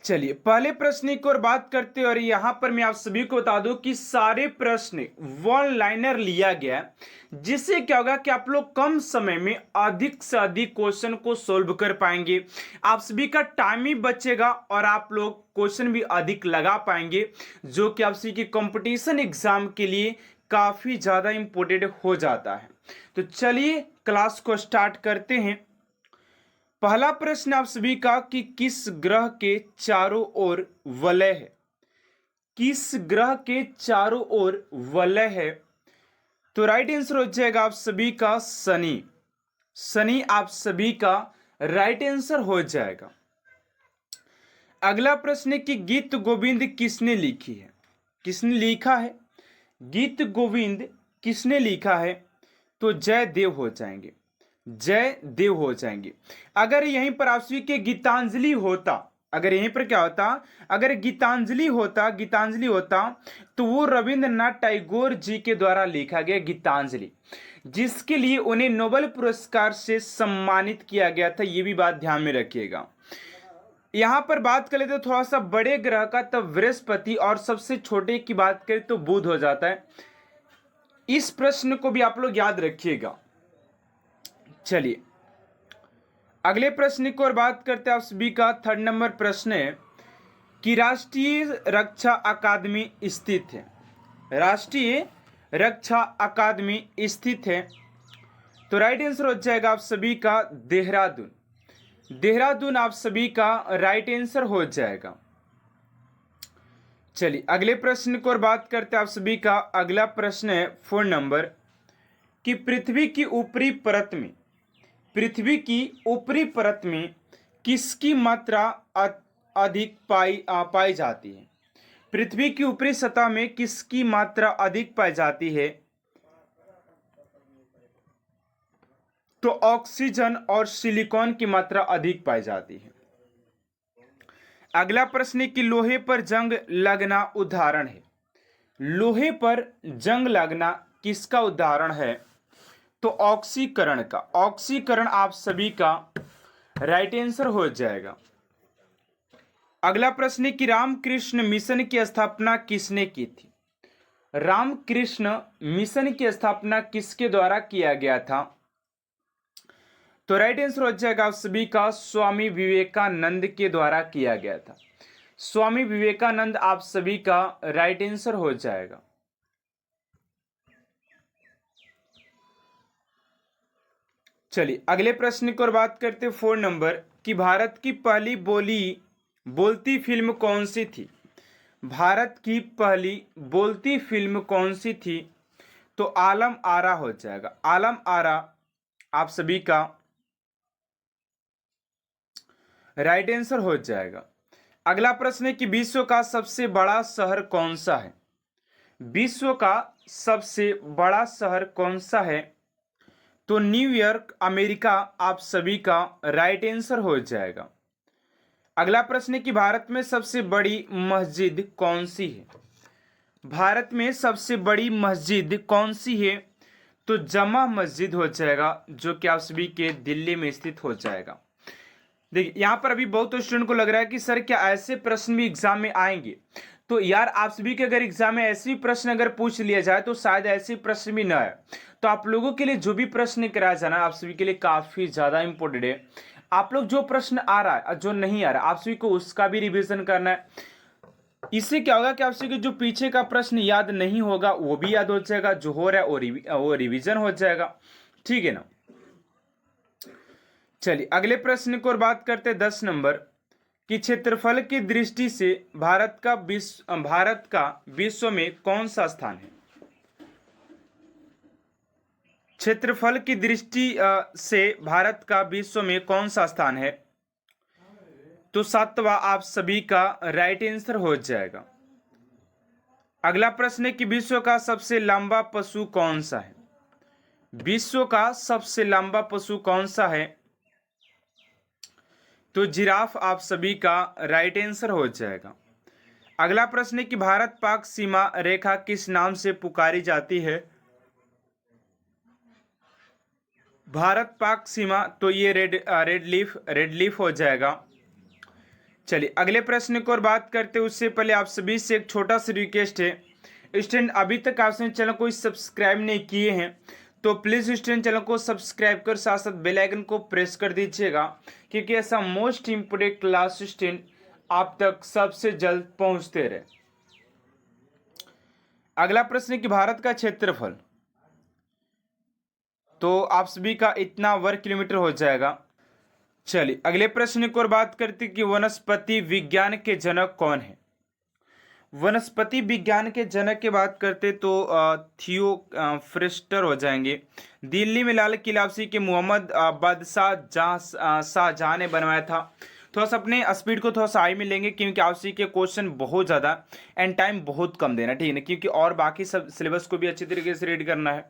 चलिए पहले प्रश्न की ओर बात करते हैं और यहां पर मैं आप सभी को बता दूं कि सारे प्रश्न वन लाइनर लिया गया है, जिससे क्या होगा कि आप लोग कम समय में अधिक से अधिक क्वेश्चन को सोल्व कर पाएंगे। आप सभी का टाइम भी बचेगा और आप लोग क्वेश्चन भी अधिक लगा पाएंगे, जो कि आप सभी की कंपटीशन एग्जाम के लिए काफी ज्यादा इंपॉर्टेंट हो जाता है। तो चलिए क्लास को स्टार्ट करते हैं। पहला प्रश्न आप सभी का कि किस ग्रह के चारों ओर वलय है? किस ग्रह के चारों ओर वलय है? तो राइट आंसर हो जाएगा आप सभी का शनि। शनि आप सभी का राइट आंसर हो जाएगा। अगला प्रश्न है कि गीत गोविंद किसने लिखी है? किसने लिखा है? गीत गोविंद किसने लिखा है? तो जयदेव हो जाएंगे। जयदेव हो जाएंगे। अगर यहीं पर आप सभी के गीतांजलि होता, अगर यहीं पर क्या होता, अगर गीतांजलि होता तो वो रविंद्रनाथ टैगोर जी के द्वारा लिखा गया गीतांजलि, जिसके लिए उन्हें नोबेल पुरस्कार से सम्मानित किया गया था। ये भी बात ध्यान में रखिएगा। यहां पर बात करें तो थोड़ा सा बड़े ग्रह का तब बृहस्पति, और सबसे छोटे की बात करें तो बुध हो जाता है। इस प्रश्न को भी आप लोग याद रखिएगा। चलिए अगले प्रश्न की ओर बात करते हैं। आप सभी का थर्ड नंबर प्रश्न है कि राष्ट्रीय रक्षा अकादमी स्थित है? राष्ट्रीय रक्षा अकादमी स्थित है तो राइट आंसर हो जाएगा आप सभी का देहरादून। देहरादून आप सभी का राइट आंसर हो जाएगा। चलिए अगले प्रश्न की ओर बात करते हैं। आप सभी का अगला प्रश्न है 4 नंबर कि पृथ्वी की ऊपरी परत में, पृथ्वी की ऊपरी परत में किसकी मात्रा अधिक पाई जाती है? पृथ्वी की ऊपरी सतह में किसकी मात्रा अधिक पाई जाती है? तो ऑक्सीजन और सिलिकॉन की मात्रा अधिक पाई जाती है। अगला प्रश्न है कि लोहे पर जंग लगना उदाहरण है? लोहे पर जंग लगना किसका उदाहरण है? तो ऑक्सीकरण का। ऑक्सीकरण आप सभी का राइट आंसर हो जाएगा। अगला प्रश्न है कि रामकृष्ण मिशन की स्थापना किसने की थी? रामकृष्ण मिशन की स्थापना किसके द्वारा किया गया था? तो राइट आंसर हो जाएगा आप सभी का स्वामी विवेकानंद के द्वारा किया गया था। स्वामी विवेकानंद आप सभी का राइट आंसर हो जाएगा। चलिए अगले प्रश्न की ओर बात करते हैं 4 नंबर कि भारत की पहली बोलती फिल्म कौन सी थी? भारत की पहली बोलती फिल्म कौन सी थी? तो आलम आरा हो जाएगा। आलम आरा आप सभी का राइट आंसर हो जाएगा। अगला प्रश्न है कि विश्व का सबसे बड़ा शहर कौन सा है? विश्व का सबसे बड़ा शहर कौन सा है? तो न्यूयॉर्क अमेरिका आप सभी का राइट आंसर हो जाएगा। अगला प्रश्न है कि भारत में सबसे बड़ी मस्जिद कौन सी है? भारत में सबसे बड़ी मस्जिद कौन सी है? तो जमा मस्जिद हो जाएगा, जो कि आप सभी के दिल्ली में स्थित हो जाएगा। देखिए यहाँ पर अभी बहुत स्टूडेंट को लग रहा है कि सर क्या ऐसे प्रश्न भी एग्जाम में आएंगे? तो यार आप सभी के अगर एग्जाम में ऐसे भी प्रश्न अगर पूछ लिया जाए तो शायद ऐसे प्रश्न भी ना आए। तो आप लोगों के लिए जो भी प्रश्न कराया जाना आप सभी के लिए काफी ज्यादा इंपॉर्टेंट है। आप लोग जो प्रश्न आ रहा है और जो नहीं आ रहा है आप सभी को उसका भी रिवीजन करना है। इससे क्या होगा कि आप सभी को जो पीछे का प्रश्न याद नहीं होगा वो भी याद हो जाएगा, जो हो रहा है वो रिवीजन हो जाएगा। ठीक है ना। चलिए अगले प्रश्न की ओर बात करते हैं 10 नंबर कि क्षेत्रफल की दृष्टि से भारत का विश्व में कौन सा स्थान है? क्षेत्रफल की दृष्टि से भारत का विश्व में कौन सा स्थान है? तो 7वां आप सभी का राइट आंसर हो जाएगा। अगला प्रश्न है कि विश्व का सबसे लंबा पशु कौन सा है? विश्व का सबसे लंबा पशु कौन सा है? तो जिराफ आप सभी का राइट आंसर हो जाएगा। अगला प्रश्न है कि भारत पाक सीमा रेखा किस नाम से पुकारी जाती है? भारत पाक सीमा तो ये रेड लीफ हो जाएगा। चलिए अगले प्रश्न की ओर बात करते हैं उससे पहले आप सभी से एक छोटा सा रिक्वेस्ट है। स्टूडेंट अभी तक आपने चैनल को सब्सक्राइब नहीं किए हैं तो प्लीज़ स्टूडेंट चैनल को सब्सक्राइब कर साथ साथ बेल आइकन को प्रेस कर दीजिएगा, क्योंकि ऐसा मोस्ट इम्पोर्टेंट क्लास स्टूडेंट आप तक सबसे जल्द पहुंचते रहे। अगला प्रश्न है कि भारत का क्षेत्रफल, तो आप सभी का इतना वर्ग किलोमीटर हो जाएगा। चलिए अगले प्रश्न की ओर बात करते कि वनस्पति विज्ञान के जनक कौन है। वनस्पति विज्ञान के जनक की बात करते तो थियोफ्रिस्टर हो जाएंगे। दिल्ली में लाल किला के मोहम्मद बादशाह शाहजहां ने बनवाया था। थोड़ा सा अपने स्पीड को थोड़ा सा हाई में लेंगे क्योंकि आपसी के क्वेश्चन बहुत ज़्यादा एंड टाइम बहुत कम देना, ठीक है ना, क्योंकि और बाकी सब सिलेबस को भी अच्छी तरीके से रीड करना है।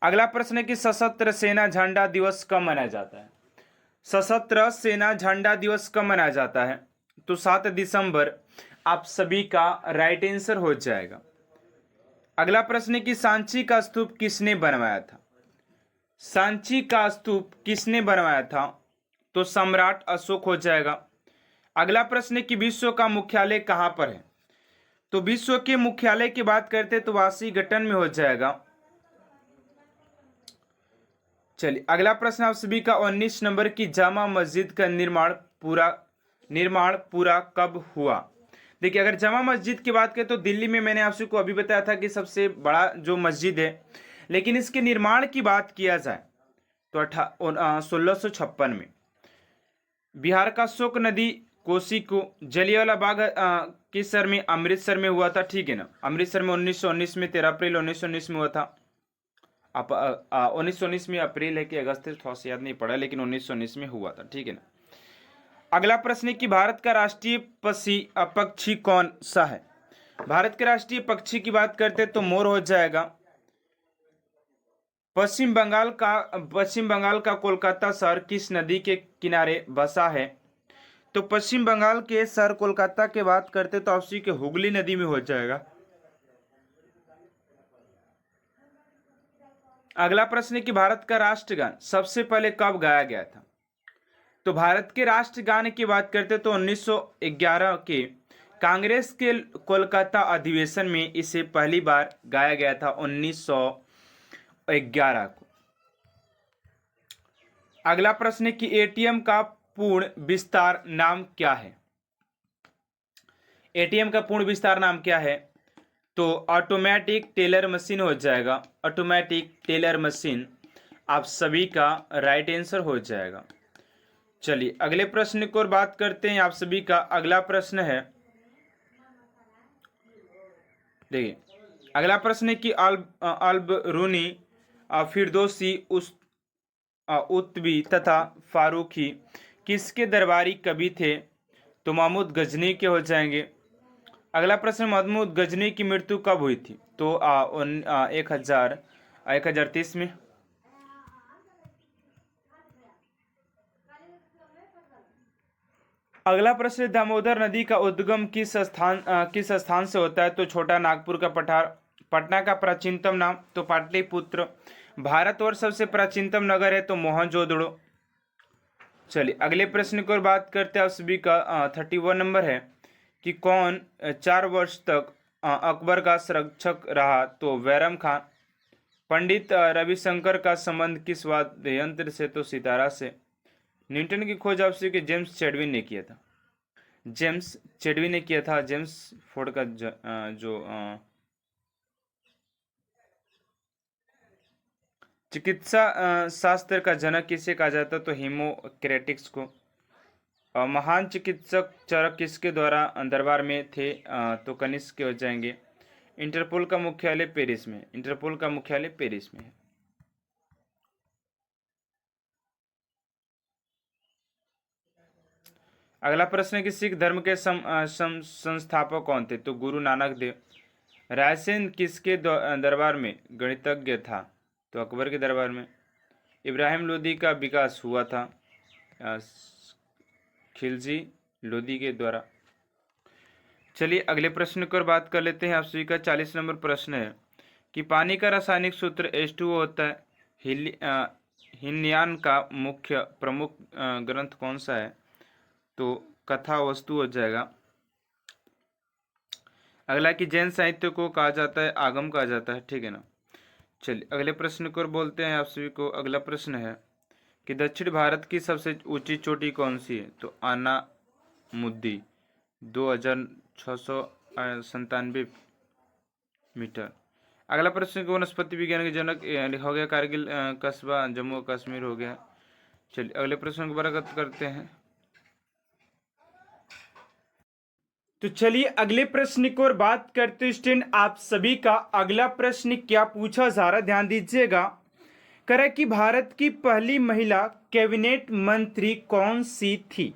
अगला प्रश्न है कि सशस्त्र सेना झंडा दिवस कब मनाया जाता है। सशस्त्र सेना झंडा दिवस कब मनाया जाता है, तो 7 दिसंबर आप सभी का राइट आंसर हो जाएगा। अगला प्रश्न है कि सांची का स्तूप किसने बनवाया था। सांची का स्तूप किसने बनवाया था, तो सम्राट अशोक हो जाएगा। अगला प्रश्न है कि विश्व का मुख्यालय कहां पर है, तो विश्व के मुख्यालय की बात करते तो वाशिंगटन में हो जाएगा। चलिए अगला प्रश्न आप सभी का 19 नंबर की जामा मस्जिद का निर्माण पूरा कब हुआ। देखिए अगर जामा मस्जिद की बात करें तो दिल्ली में मैंने आपसे को अभी बताया था कि सबसे बड़ा जो मस्जिद है, लेकिन इसके निर्माण की बात किया जाए तो 1656 में। बिहार का शोक नदी कोसी को जलियांवाला बाग किस शहर में, अमृतसर में हुआ था, ठीक है ना। अमृतसर में 1919 में 13 अप्रैल 1919 में हुआ था। आप 1919 में अप्रैल है कि अगस्त है थोड़ा सा याद नहीं पड़ा, लेकिन 1919 में हुआ था, ठीक है ना। अगला प्रश्न है कि भारत का राष्ट्रीय पक्षी कौन सा है। भारत के राष्ट्रीय पक्षी की बात करते तो मोर हो जाएगा। पश्चिम बंगाल का कोलकाता शहर किस नदी के किनारे बसा है, तो पश्चिम बंगाल के शहर कोलकाता के बात करते तो आपसी के हुगली नदी में हो जाएगा। अगला प्रश्न है कि भारत का राष्ट्रगान सबसे पहले कब गाया गया था, तो भारत के राष्ट्रगान की बात करते तो 1911 के कांग्रेस के कोलकाता अधिवेशन में इसे पहली बार गाया गया था 1911 को। अगला प्रश्न है कि एटीएम का पूर्ण विस्तार नाम क्या है। एटीएम का पूर्ण विस्तार नाम क्या है, तो ऑटोमेटिक टेलर मशीन हो जाएगा। ऑटोमेटिक टेलर मशीन आप सभी का राइट आंसर हो जाएगा। चलिए अगले प्रश्न की ओर बात करते हैं। आप सभी का अगला प्रश्न है, देखिए अगला प्रश्न है कि अल्बरूनी फिरदौसी उत्बी तथा फारूकी किसके दरबारी कवि थे, तो महमूद गजनी के हो जाएंगे। अगला प्रश्न, महमूद गजनी की मृत्यु कब हुई थी, तो 1030 में। अगला प्रश्न, दामोदर नदी का उद्गम किस स्थान से होता है, तो छोटा नागपुर का पठार। पटना का प्राचीनतम नाम, तो पाटलिपुत्र। भारतवर्ष सबसे प्राचीनतम नगर है, तो मोहनजोदड़ो। चलिए अगले प्रश्न की ओर बात करते हैं। आप सभी का 31 नंबर है कि कौन 4 वर्ष तक अकबर का संरक्षक रहा, तो बैरम खान। पंडित रविशंकर का संबंध किस वाद्य यंत्र से, तो सितारा से। न्यूटन की खोज आपसे कि जेम्स चैडविन ने किया था। जेम्स चैडविन ने किया था। जेम्स फोर्ड का जो चिकित्सा शास्त्र का जनक किसे कहा जाता, तो हिपोक्रेटिस को। महान चिकित्सक चरक किसके द्वारा दरबार में थे, तो कनिष्क के हो जाएंगे। इंटरपोल का मुख्यालय पेरिस में। इंटरपोल का मुख्यालय पेरिस में है। अगला प्रश्न है कि सिख धर्म के संस्थापक कौन थे, तो गुरु नानक देव। रायसेन किसके दरबार में गणितज्ञ था, तो अकबर के दरबार में। इब्राहिम लोदी का विकास हुआ था खिलजी लोदी के द्वारा। चलिए अगले प्रश्न की ओर बात कर लेते हैं। आप सभी का 40 नंबर प्रश्न है कि पानी का रासायनिक सूत्र H2O होता है। हिनयान का मुख्य प्रमुख ग्रंथ कौन सा है, तो कथा वस्तु हो जाएगा। अगला कि जैन साहित्य को कहा जाता है आगम कहा जाता है, ठीक है ना। चलिए अगले प्रश्न को बोलते हैं आप सभी को। अगला प्रश्न है कि दक्षिण भारत की सबसे ऊंची चोटी कौन सी है? तो आना मुद्दी 2697 मीटर। अगला प्रश्न कि वनस्पति विज्ञान के जनक हो गया कारगिल कस्बा जम्मू कश्मीर हो गया। चलिए अगले प्रश्न को बरागत करते हैं। तो चलिए अगले प्रश्न की ओर बात करते स्टूडेंट, आप सभी का अगला प्रश्न क्या पूछा जा रहा, ध्यान दीजिएगा। करें कि भारत की पहली महिला कैबिनेट मंत्री कौन सी थी?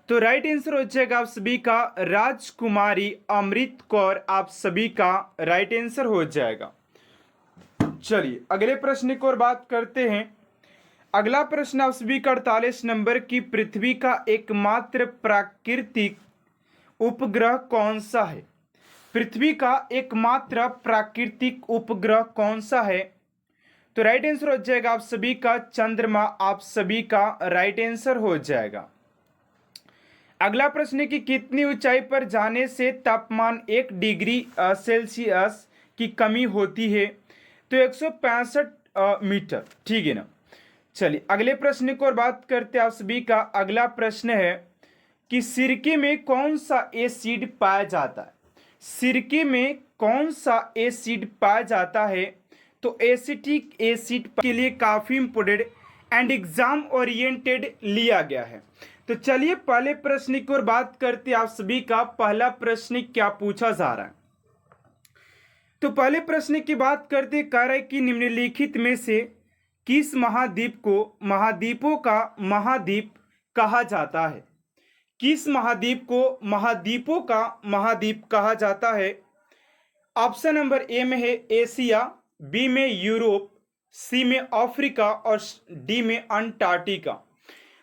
तो राइट आंसर हो जाएगा आप सभी का राजकुमारी अमृत कौर, आप सभी का राइट आंसर हो जाएगा। चलिए अगले प्रश्न की ओर बात करते हैं। अगला प्रश्न आप सभी का 48 नंबर की पृथ्वी का एकमात्र प्राकृतिक उपग्रह कौन सा है? पृथ्वी का एकमात्र प्राकृतिक उपग्रह कौन सा है? तो राइट आंसर हो जाएगा आप सभी का चंद्रमा, आप सभी का राइट आंसर हो जाएगा। अगला प्रश्न कि कितनी ऊंचाई पर जाने से तापमान 1 डिग्री सेल्सियस की कमी होती है? तो 165 मीटर, ठीक है ना। चलिए अगले प्रश्न की ओर बात करते हैं आप सभी का। अगला प्रश्न है कि सिरके में कौन सा एसिड पाया जाता है? सिरके में कौन सा एसिड पाया जाता है? तो एसिटिक एसिड के लिए काफी इंपोर्टेंट एंड एग्जाम ओरिएंटेड लिया गया है। तो चलिए पहले प्रश्न की ओर बात करते हैं आप सभी का। पहला प्रश्न क्या पूछा जा रहा है? तो पहले प्रश्न की बात करते कह रहा है कि निम्नलिखित में से किस महाद्वीप को महाद्वीपों का महाद्वीप कहा जाता है? किस महाद्वीप को महाद्वीपों का महाद्वीप कहा जाता है? ऑप्शन नंबर ए में है एशिया, बी में यूरोप, सी में अफ्रीका और डी में अंटार्कटिका।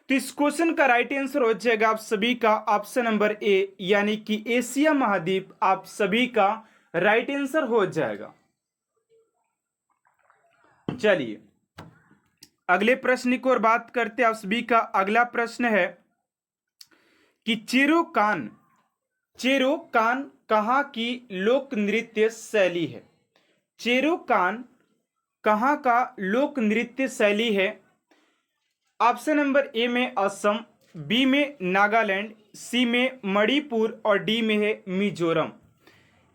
तो इस क्वेश्चन का राइट आंसर हो जाएगा आप सभी का ऑप्शन नंबर ए, यानी कि एशिया महाद्वीप, आप सभी का राइट आंसर हो जाएगा। चलिए अगले प्रश्न की ओर बात करते हैं आप सभी का। अगला प्रश्न है कि चेरो कान कहाँ की लोक नृत्य शैली है? चेरो कान कहाँ का लोक नृत्य शैली है? ऑप्शन नंबर ए में असम, बी में नागालैंड, सी में मणिपुर और डी में है मिजोरम।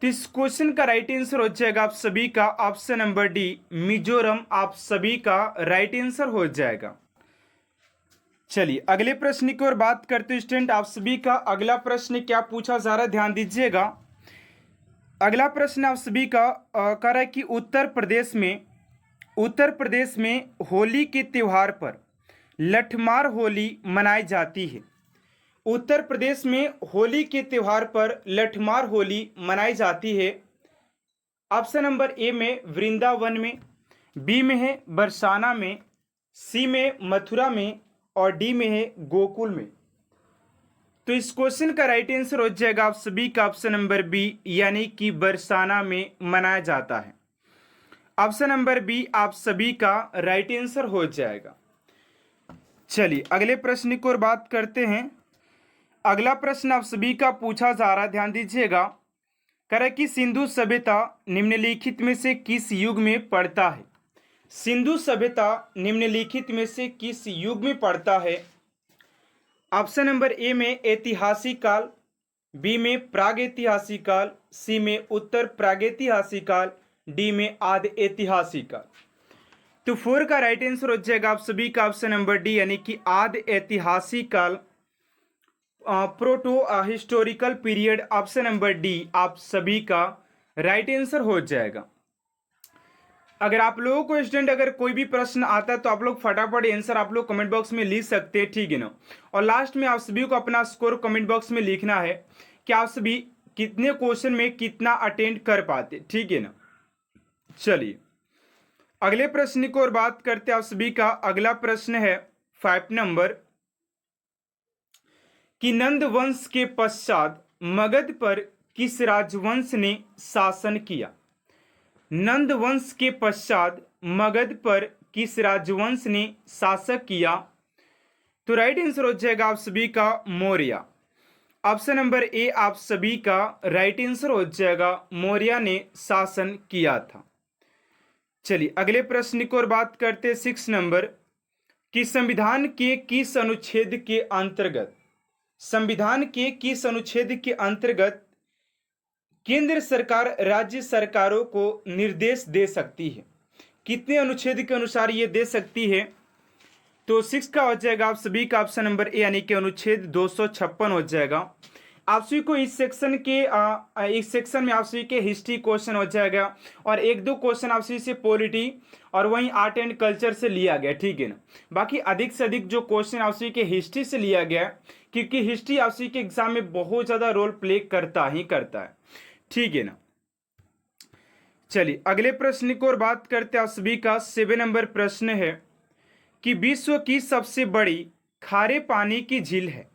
तो इस क्वेश्चन का राइट आंसर हो जाएगा आप सभी का ऑप्शन नंबर डी, मिजोरम, आप सभी का राइट आंसर हो जाएगा। चलिए अगले प्रश्न की ओर बात करते हैं स्टूडेंट, आप सभी का अगला प्रश्न क्या पूछा जा रहा है, ध्यान दीजिएगा। अगला प्रश्न आप सभी का कह रहा है कि उत्तर प्रदेश में होली के त्योहार पर लठमार होली मनाई जाती है। उत्तर प्रदेश में होली के त्योहार पर लठमार होली मनाई जाती है। ऑप्शन नंबर ए में वृंदावन में, बी में है बरसाना में, सी में मथुरा में और डी में है गोकुल में। तो इस क्वेश्चन का राइट आंसर हो जाएगा आप सभी का ऑप्शन नंबर बी, यानी कि बरसाना में मनाया जाता है। ऑप्शन नंबर बी आप सभी का राइट आंसर हो जाएगा। चलिए अगले प्रश्न की ओर बात करते हैं। अगला प्रश्न आप सभी का पूछा जा रहा है, ध्यान दीजिएगा। कह रहा है कि सिंधु सभ्यता निम्नलिखित में से किस युग में पड़ता है? सिंधु सभ्यता निम्नलिखित में से किस युग में पड़ता है? ऑप्शन नंबर ए में ऐतिहासिक काल, बी में प्रागैतिहासिक काल, सी में उत्तर प्रागैतिहासिक काल, डी में आदि ऐतिहासिक काल। तो 4 का राइट आंसर हो जाएगा आप सभी का ऑप्शन नंबर डी, यानी कि आदि ऐतिहासिक काल, proto historical period, option number D आप सभी का राइट आंसर हो जाएगा। अगर आप लोगों को स्टूडेंट अगर कोई भी प्रश्न आता है तो आप लोग फटाफट आंसर आप लोग कमेंट बॉक्स में लिख सकते हैं, ठीक है ना। और लास्ट में आप सभी को अपना स्कोर कमेंट बॉक्स में लिखना है कि आप सभी कितने क्वेश्चन में कितना अटेंड कर पाते, ठीक है ना। चलिए अगले प्रश्न की ओर बात करते हैं आप सभी का। अगला प्रश्न है 5 नंबर कि नंद वंश के पश्चात मगध पर किस राजवंश ने शासन किया? नंद वंश के पश्चात मगध पर किस राजवंश ने शासक किया? तो राइट आंसर हो जाएगा आप सभी का मौर्य। ऑप्शन नंबर ए आप सभी का राइट आंसर हो जाएगा, मौर्य ने शासन किया था। चलिए अगले प्रश्न की ओर बात करते हैं 6 नंबर कि संविधान के किस अनुच्छेद के अंतर्गत केंद्र सरकार राज्य सरकारों को निर्देश दे सकती है। कितने अनुच्छेद के अनुसार ये दे सकती है? तो 6 का हो जाएगा आप सभी का ऑप्शन नंबर ए यानी कि अनुच्छेद 256 हो जाएगा। आप सभी को इस सेक्शन में आप सभी के हिस्ट्री क्वेश्चन हो जाएगा और एक दो क्वेश्चन आप सभी से पॉलिटी और वहीं आर्ट एंड कल्चर से लिया गया, ठीक है ना। बाकी अधिक से अधिक जो क्वेश्चन आप सभी के हिस्ट्री से लिया गया क्योंकि हिस्ट्री आप सभी के एग्जाम में बहुत ज्यादा रोल प्ले करता है, ठीक है ना। चलिए अगले प्रश्न की ओर बात करते हैं। आप सभी का 7 नंबर प्रश्न है कि विश्व की सबसे बड़ी खारे पानी की झील है।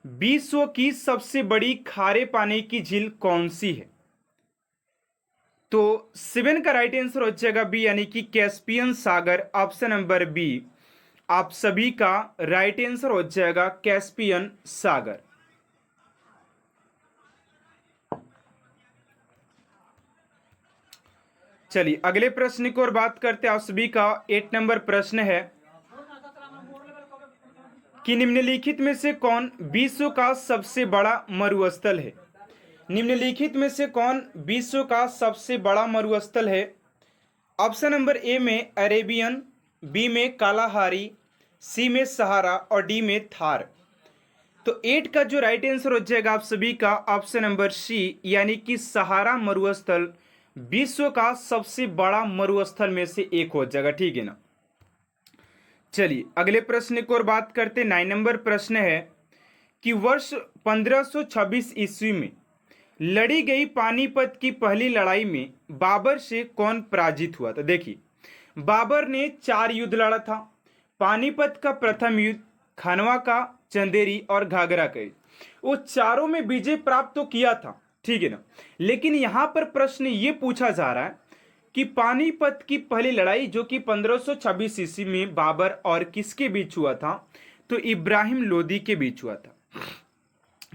विश्व की सबसे बड़ी खारे पानी की झील कौन सी है? तो 7 का राइट आंसर हो जाएगा बी यानी कि कैस्पियन सागर। ऑप्शन नंबर बी आप सभी का राइट आंसर हो जाएगा, कैस्पियन सागर। चलिए अगले प्रश्न की ओर बात करते हैं। आप सभी का 8 नंबर प्रश्न है कि निम्नलिखित में से कौन विश्व का सबसे बड़ा मरुस्थल है? निम्नलिखित में से कौन विश्व का सबसे बड़ा मरुस्थल है? ऑप्शन नंबर ए में अरेबियन, बी में कालाहारी, सी में सहारा और डी में थार। तो 8 का जो राइट आंसर हो जाएगा आप सभी का ऑप्शन नंबर सी यानी कि सहारा मरुस्थल विश्व का सबसे बड़ा मरुस्थल में से एक हो जाएगा, ठीक है ना। चलिए अगले प्रश्न की ओर बात करते 9 नंबर प्रश्न है कि वर्ष 1526 ईस्वी में लड़ी गई पानीपत की पहली लड़ाई में बाबर से कौन पराजित हुआ था? देखिए बाबर ने 4 युद्ध लड़ा था। पानीपत का प्रथम युद्ध, खनवा का, चंदेरी और घाघरा का। वो चारों में विजय प्राप्त तो किया था, ठीक है ना। लेकिन यहां पर प्रश्न ये पूछा जा रहा है कि पानीपत की पहली लड़ाई जो कि 1526 ईस्वी में बाबर और किसके बीच हुआ था? तो इब्राहिम लोदी के बीच हुआ था।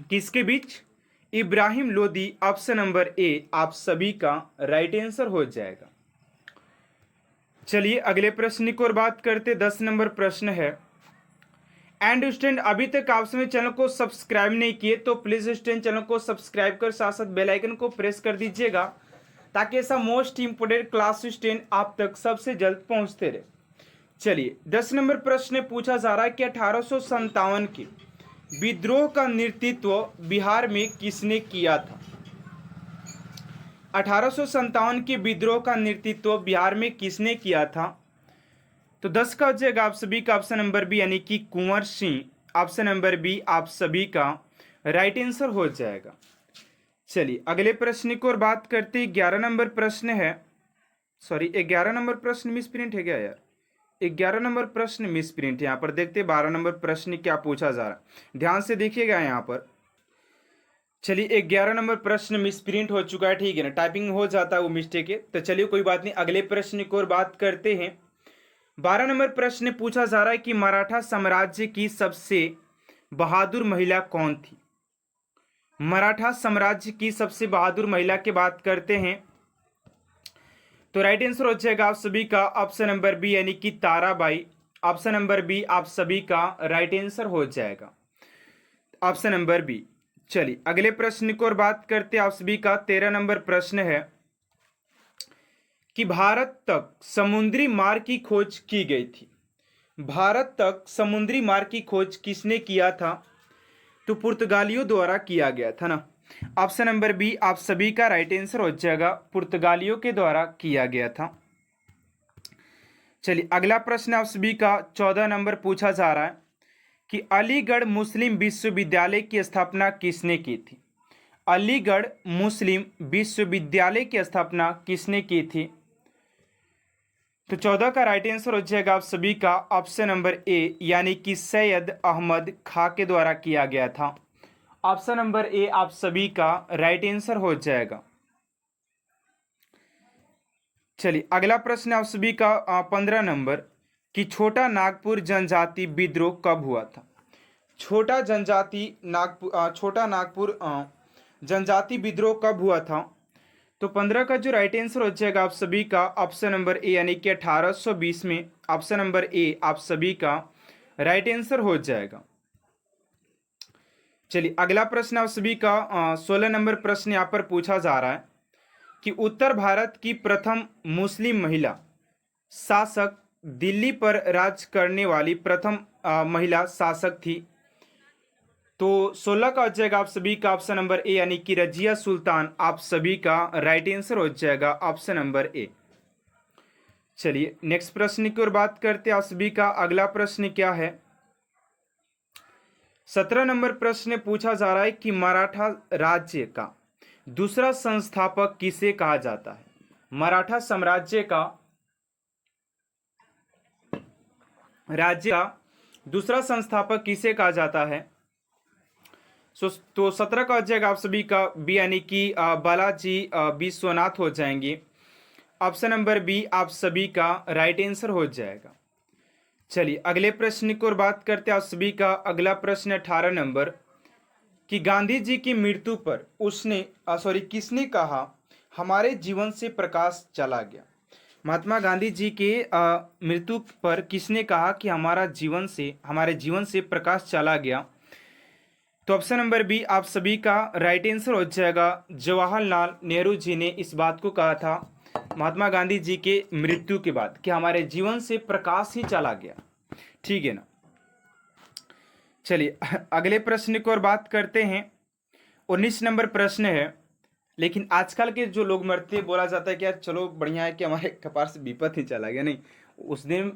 किसके बीच? Ibrahim Lodi. Option number A आप सभी का राइट आंसर हो जाएगा। चलिए अगले प्रश्न की ओर बात करते 10 नंबर प्रश्न है। एंड स्टूडेंट अभी तक आपने चैनल को सब्सक्राइब नहीं किए तो प्लीज स्टूडेंट चैनल को सब्सक्राइब कर साथ साथ बेल आइकन को प्रेस कर दीजिएगा ताकि ऐसा मोस्ट इंपोर्टेंट क्लास स्टूडेंट आप तक सबसे जल्द पहुंचते रहे। चलिए 10 नंबर प्रश्न पूछा जा रहा है कि 1857 के विद्रोह का नेतृत्व बिहार में किसने किया था? 1857 के विद्रोह का नेतृत्व बिहार में किसने किया था? तो 10 का हो जाएगा आप सभी का ऑप्शन नंबर बी यानी कि Kunwar Singh. Option number B आप सभी का राइट आंसर हो जाएगा। चलिए अगले प्रश्न की ओर बात करते 11 नंबर प्रश्न है। सॉरी 11 नंबर प्रश्न मिस प्रिंट है क्या यार? 11 नंबर प्रश्न मिस प्रिंट है। यहाँ पर देखते 12 नंबर प्रश्न क्या पूछा जा रहा है, ध्यान से देखिएगा यहाँ पर। चलिए 11 नंबर प्रश्न मिस प्रिंट हो चुका है, ठीक है ना। टाइपिंग हो जाता है वो मिस्टेक है, तो चलिए कोई बात नहीं। अगले प्रश्न की ओर बात करते हैं। 12 नंबर प्रश्न पूछा जा रहा है कि मराठा साम्राज्य की सबसे बहादुर महिला कौन थी? मराठा साम्राज्य की सबसे बहादुर महिला की बात करते हैं तो राइट आंसर हो जाएगा आप सभी का ऑप्शन नंबर बी यानी कि ताराबाई। ऑप्शन नंबर बी आप सभी का राइट आंसर हो जाएगा, ऑप्शन नंबर बी। चलिए अगले प्रश्न की ओर बात करते हैं। आप सभी का 13 नंबर प्रश्न है कि भारत तक समुद्री मार्ग की खोज की गई थी। भारत तक समुद्री मार्ग की खोज किसने किया था? तो पुर्तगालियों द्वारा किया गया था ना। ऑप्शन नंबर बी आप सभी का राइट आंसर हो जाएगा, पुर्तगालियों के द्वारा किया गया था। चलिए अगला प्रश्न आप सभी का 14 नंबर पूछा जा रहा है कि अलीगढ़ मुस्लिम विश्वविद्यालय की स्थापना किसने की थी? अलीगढ़ मुस्लिम विश्वविद्यालय की स्थापना किसने की थी? तो 14 का राइट आंसर हो जाएगा आप सभी का ऑप्शन नंबर ए यानी कि सैयद अहमद खां के द्वारा किया गया था। ऑप्शन नंबर ए आप सभी का राइट आंसर हो जाएगा। चलिए अगला प्रश्न आप सभी का 15 नंबर कि छोटा नागपुर जनजाति विद्रोह कब हुआ था? छोटा नागपुर जनजाति विद्रोह कब हुआ था? तो 15 का जो राइट आंसर हो जाएगा आप सभी का ऑप्शन नंबर ए यानी कि 1820 में। ऑप्शन नंबर ए आप सभी का राइट आंसर हो जाएगा। चलिए अगला प्रश्न आप सभी का 16 नंबर प्रश्न यहाँ पर पूछा जा रहा है कि उत्तर भारत की प्रथम मुस्लिम महिला शासक दिल्ली पर राज करने वाली प्रथम महिला शासक थी। तो 16 का हो जाएगा आप सभी का ऑप्शन नंबर ए यानी कि रजिया सुल्तान आप सभी का राइट आंसर हो जाएगा ऑप्शन नंबर ए। चलिए नेक्स्ट प्रश्न की ओर बात करते हैं आप सभी का। अगला प्रश्न क्या है? 17 नंबर प्रश्न पूछा जा रहा है कि मराठा राज्य का दूसरा संस्थापक किसे कहा जाता है? मराठा साम्राज्य का दूसरा संस्थापक किसे कहा जाता है? तो 17 का हो जाएगा आप सभी का बी यानी कि बालाजी विश्वनाथ हो जाएंगे। ऑप्शन नंबर बी आप सभी का राइट आंसर हो जाएगा। चलिए अगले प्रश्न की ओर बात करते हैं आप सभी का। अगला प्रश्न 18 नंबर कि गांधी जी की मृत्यु पर किसने कहा हमारे जीवन से प्रकाश चला गया? महात्मा गांधी जी के मृत्यु पर किसने कहा कि हमारे जीवन से प्रकाश चला गया? तो ऑप्शन नंबर बी आप सभी का राइट आंसर हो जाएगा। जवाहरलाल नेहरू जी ने इस बात को कहा था महात्मा गांधी जी के मृत्यु के बाद कि हमारे जीवन से प्रकाश ही चला गया। ठीक है ना। चलिए अगले प्रश्न की ओर बात करते हैं। 19 नंबर प्रश्न है, लेकिन आजकल के जो लोग मरते हैं बोला जाता है कि यार चलो बढ़िया है कि हमारे कपार से विपत ही चला गया। नहीं,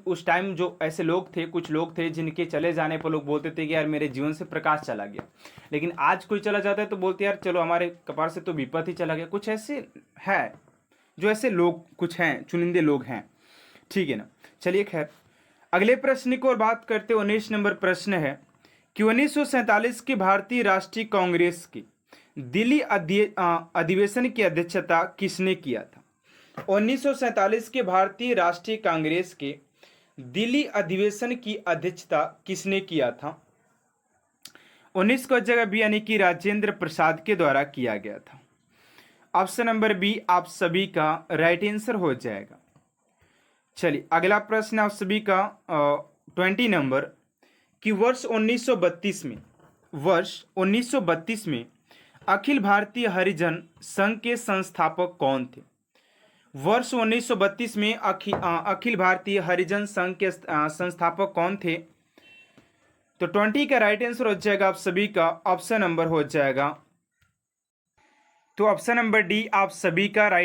उस टाइम जो ऐसे लोग थे, कुछ लोग थे जिनके चले जाने पर लोग बोलते थे कि यार मेरे जीवन से प्रकाश चला गया। लेकिन आज कोई चला जाता है तो बोलते यार चलो हमारे कपार से तो विपत ही चला गया। कुछ ऐसे है जो ऐसे लोग कुछ हैं, चुनिंदे लोग हैं। ठीक है ना। चलिए खैर अगले प्रश्न की ओर बात करते 19 नंबर प्रश्न है कि 1947 की भारतीय राष्ट्रीय कांग्रेस की दिल्ली अधिवेशन की अध्यक्षता किसने किया था? 1947 के भारतीय राष्ट्रीय कांग्रेस के दिल्ली अधिवेशन की अध्यक्षता किसने किया था? 19 को जगह बी यानी कि राजेंद्र प्रसाद के द्वारा किया गया था। ऑप्शन नंबर बी आप सभी का राइट आंसर हो जाएगा। चलिए अगला प्रश्न आप सभी का 20 नंबर कि वर्ष 1932 में अखिल भारतीय हरिजन संघ के संस्थापक कौन थे? वर्ष 1932 में अखिल भारतीय हरिजन संघ के संस्थापक कौन थे? तो 20 का राइट आंसर हो जाएगा आप सभी का ऑप्शन नंबर हो जाएगा। तो ऑप्शन नंबर डी आप सभी का राइट